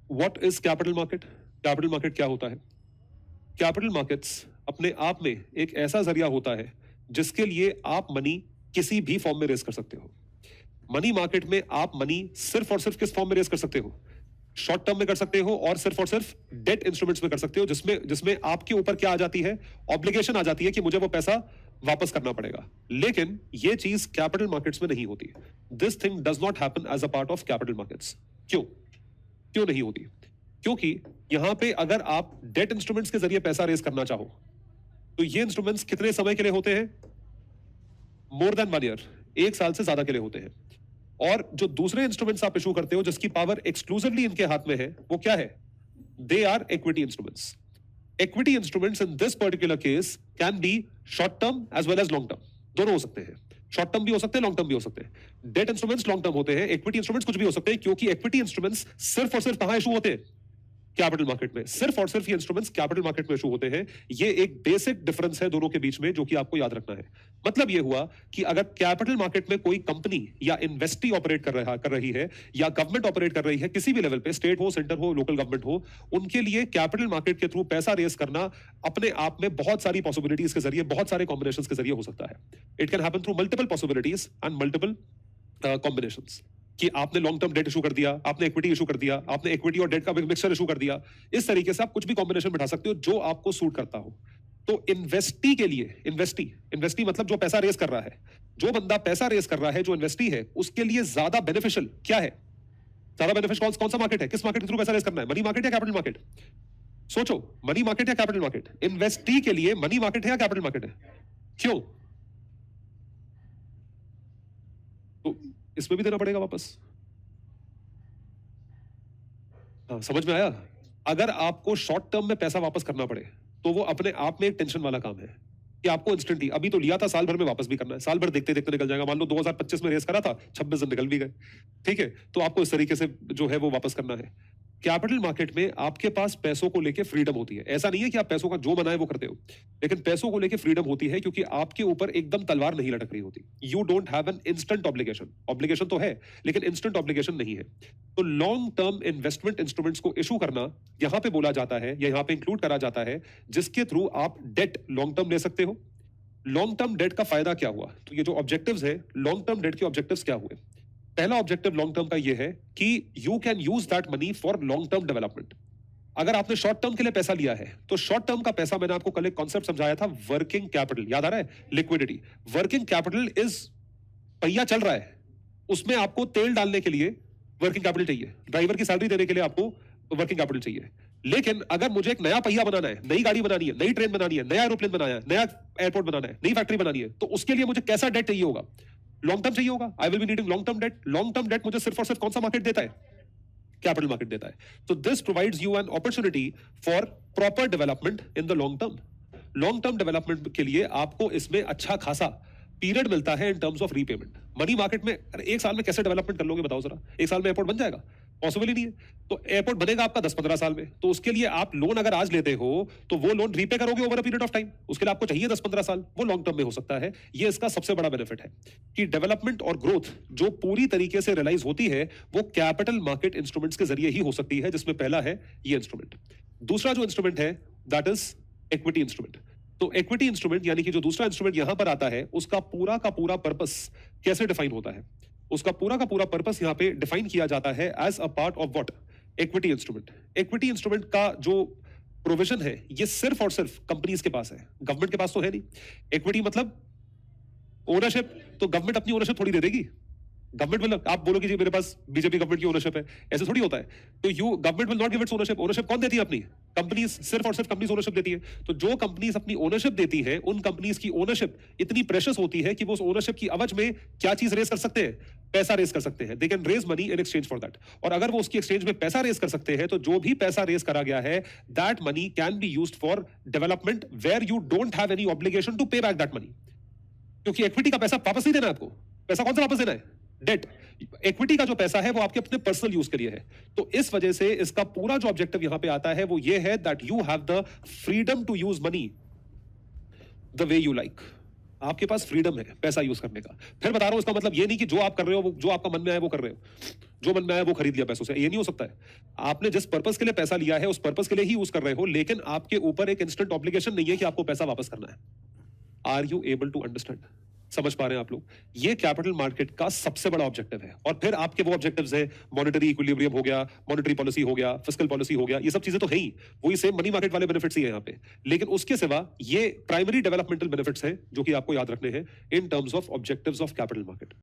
What is capital market? Capital market क्या होता है? कैपिटल मार्केट्स अपने आप में एक ऐसा जरिया होता है जिसके लिए आप मनी किसी भी फॉर्म में रेस कर सकते हो। मनी मार्केट में आप मनी सिर्फ और सिर्फ किस फॉर्म में रेस कर सकते हो? शॉर्ट टर्म में कर सकते हो और सिर्फ डेट इंस्ट्रूमेंट्स में कर सकते हो, जिसमें जिसमें आपके ऊपर क्या आ जाती है? ऑब्लिगेशन आ जाती है कि मुझे वो पैसा वापस करना पड़ेगा। लेकिन ये चीज कैपिटल मार्केट्स में नहीं होती। This thing does not happen as a part of capital markets. क्यों? क्यों नहीं होती? क्योंकि यहां पे अगर आप डेट इंस्ट्रूमेंट्स के जरिए पैसा रेज करना चाहो तो ये इंस्ट्रूमेंट्स कितने समय के लिए होते हैं? मोर देन 1 ईयर, 1 साल से ज्यादा के लिए होते हैं। और जो दूसरे इंस्ट्रूमेंट्स आप इशू करते हो जिसकी पावर एक्सक्लूसिवली इनके हाथ में है, वो क्या है? They are equity instruments. Equity instruments in this particular case can be short term as well as long term, दोनों हो सकते हैं। शॉर्ट टर्म भी हो सकते हैं, लॉन्ग टर्म भी हो सकते हैं। डेट इंस्ट्रूमेंट्स लॉन्ग टर्म होते हैं, इक्विटी इंस्ट्रूमेंट्स कुछ भी हो सकते हैं, क्योंकि इक्विटी इंस्ट्रूमेंट्स सिर्फ और सिर्फ कहां इशू होते हैं? कैपिटल मार्केट में। सिर्फ और सिर्फ ये इंस्ट्रूमेंट्स कैपिटल मार्केट में इशू होते हैं। ये एक बेसिक डिफरेंस है दोनों के बीच में, जो कि आपको याद रखना है। मतलब ये हुआ कि अगर कैपिटल मार्केट में कोई कंपनी या इन्वेस्टी ऑपरेट कर रही है या गवर्नमेंट ऑपरेट कर रही है, किसी भी लेवल पे, स्टेट हो, सेंटर हो, लोकल गवर्नमेंट हो, उनके लिए कैपिटल मार्केट के थ्रू पैसा रेस करना अपने आप में बहुत सारी पॉसिबिलिटीज के जरिए, बहुत सारे कॉम्बिनेशंस के जरिए हो सकता है। It can happen through multiple possibilities and multiple combinations. कि आपने लॉन्ग टर्म डेट इशू कर दिया, आपने इक्विटी इशू कर दिया, आपने इक्विटी और डेट का मिक्सचर इशू कर दिया। इस तरीके से आप कुछ भी कॉम्बिनेशन बिठा सकते हो जो आपको सूट करता हो। तो इन्वेस्टी के लिए, इन्वेस्टी मतलब जो पैसा रेस कर रहा है, जो बंदा पैसा रेस कर रहा है, जो इन्वेस्टी है, उसके लिए ज्यादा बेनिफिशियल क्या है? ज्यादा बेनिफिशियल कौन सा मार्केट है? किस मार्केट के थ्रू पैसा रेस करना है? मनी मार्केट या कैपिटल मार्केट? सोचो, मनी मार्केट या कैपिटल मार्केट? इन्वेस्टी के लिए मनी मार्केट है या कैपिटल मार्केट है? क्यों? तो इसमें भी देना पड़ेगा वापस। हाँ, समझ में आया? अगर आपको शॉर्ट टर्म में पैसा वापस करना पड़े तो वो अपने आप में एक टेंशन वाला काम है कि आपको इंस्टेंटली, अभी तो लिया था, साल भर में वापस भी करना है। साल भर देखते देखते निकल जाएगा। मान लो 2025 में रेस करा था, 26 दिन निकल भी गए। ठीक है, तो आपको इस तरीके से जो है वो वापस करना है। कैपिटल मार्केट में आपके पास पैसों को लेके फ्रीडम होती है। ऐसा नहीं है कि आप पैसों का जो मना है वो करते हो, लेकिन पैसों को लेके फ्रीडम होती है क्योंकि आपके ऊपर एकदम तलवार नहीं लटक रही होती। You don't have an instant obligation. Obligation तो है लेकिन इंस्टेंट ऑब्लिगेशन नहीं है। तो लॉन्ग टर्म इन्वेस्टमेंट इंस्ट्रूमेंट्स को इशू करना यहां पे बोला जाता है, या यहां पे इंक्लूड करा जाता है, जिसके थ्रू आप डेट लॉन्ग टर्म ले सकते हो। लॉन्ग टर्म डेट का फायदा क्या हुआ? तो ये जो ऑब्जेक्टिव्स है, लॉन्ग टर्म डेट के ऑब्जेक्टिव्स क्या हुए? पहला ऑब्जेक्टिव लॉन्ग टर्म का ये है कि you can use that money for long term development. अगर आपने शॉर्ट टर्म के लिए पैसा लिया है तो शॉर्ट टर्म का पैसा, मैंने आपको कल एक कॉन्सेप्ट समझाया था, वर्किंग कैपिटल, याद आ रहा है? लिक्विडिटी। वर्किंग कैपिटल इज, पहिया चल रहा है, उसमें आपको तेल डालने के लिए वर्किंग कैपिटल चाहिए, ड्राइवर की सैलरी देने के लिए आपको वर्किंग कैपिटल चाहिए। लेकिन अगर मुझे एक नया पहिया बनाना है, नई गाड़ी बनानी है, नई ट्रेन बनानी है, नया एरोप्लेन बनाना है, नया एयरपोर्ट बनाना है, नई फैक्ट्री बनानी है, तो उसके लिए मुझे कैसा डेट चाहिए होगा? लॉन्ग टर्म चाहिए होगा। I will be needing long term debt. Long term debt मुझे सिर्फ और सिर्फ कौन सा मार्केट देता है? कैपिटल मार्केट देता है। तो this provides you an opportunity for proper development in the long term. Long term development के लिए आपको इसमें अच्छा खासा पीरियड मिलता है in terms of repayment. Money market में अरे 1 साल में कैसे डेवलपमेंट कर लोगे बताओ जरा? 1 साल में एयरपोर्ट बन जाएगा? पॉसिबल ही नहीं है। तो एयरपोर्ट बनेगा आपका 10-15 साल में, तो उसके लिए आप लोन अगर आज लेते हो तो वो लोन रीपे करोगे over a period of time. उसके लिए आपको चाहिए 10-15 साल, वो लॉन्ग टर्म में हो सकता है। ये इसका सबसे बड़ा बेनिफिट है कि डेवलपमेंट और ग्रोथ जो पूरी तरीके से रियलाइज होती है वो कैपिटल मार्केट इंस्ट्रूमेंट्स के जरिए ही हो सकती है, जिसमें पहला है ये इंस्ट्रूमेंट। दूसरा जो इंस्ट्रूमेंट है दैट इज इक्विटी इंस्ट्रूमेंट। तो इक्विटी इंस्ट्रूमेंट यानी कि जो दूसरा इंस्ट्रूमेंट यहां पर आता है, उसका पूरा का पूरा पर्पस कैसे डिफाइन होता है? उसका पूरा का पूरा पर्पस यहां पे डिफाइन किया जाता है as a part of what? Equity instrument. Equity instrument का जो प्रोविजन है ये सिर्फ और सिर्फ कंपनीज के पास है, गवर्नमेंट के पास तो है नहीं। इक्विटी मतलब ओनरशिप, तो गवर्नमेंट अपनी ओनरशिप थोड़ी दे देगी। गवर्नमेंट मतलब आप बोलोगे जी मेरे पास बीजेपी गवर्नमेंट की ओनरशिप है, ऐसे थोड़ी होता है। तो you government will not give its ownership. Ownership कौन देती है अपनी? कंपनीज, सिर्फ और सिर्फ कंपनीज ओनरशिप देती है। तो जो कंपनीज अपनी ओनरशिप देती है, उन कंपनीज की ओनरशिप इतनी प्रेशियस होती है कि वो उस ओनरशिप की अवज में क्या चीज रेस कर सकते हैं? पैसा रेस कर सकते हैं। They can raise money in exchange for that. और अगर वो उसकी एक्सचेंज में पैसा रेस कर सकते हैं तो जो भी पैसा रेस करा गया है, that money can be used for development where you don't have any obligation to pay back that money. क्योंकि इक्विटी का पैसा वापस नहीं देना है आपको। पैसा कौन सा वापस देना है? डेट। इक्विटी का जो पैसा है वो आपके अपने पर्सनल यूज के लिए है। तो इस वजह से इसका पूरा जो ऑब्जेक्टिव यहां पे आता है वो ये है that you have the freedom to use money the way you like. आपके पास फ्रीडम है पैसा यूज करने का। फिर बता रहा हूं, इसका मतलब ये नहीं कि जो आप कर रहे हो, वो जो आपका मन में आए वो कर रहे हो, जो मन में आए वो खरीद लिया पैसों से, ये नहीं हो सकता है। आपने जिस पर्पस के लिए पैसा लिया है उस पर्पस के लिए ही यूज कर रहे हो, लेकिन आपके ऊपर एक इंस्टेंट ऑब्लिगेशन नहीं है कि आपको पैसा वापस करना है। Are you able to understand? समझ पा रहे हैं आप लोग? ये कैपिटल मार्केट का सबसे बड़ा ऑब्जेक्टिव है। और फिर आपके वो ऑब्जेक्टिव्स है, मॉनेटरी इक्विलिब्रियम हो गया, मॉनेटरी पॉलिसी हो गया, फिस्कल पॉलिसी हो गया, ये सब चीजें तो है ही, वही सेम मनी मार्केट वाले बेनिफिट्स ही है यहाँ पे। लेकिन उसके सिवा ये प्राइमरी डेवलपमेंटल बेनिफिट्स हैं जो कि आपको याद रखने हैं in terms of objectives of capital market.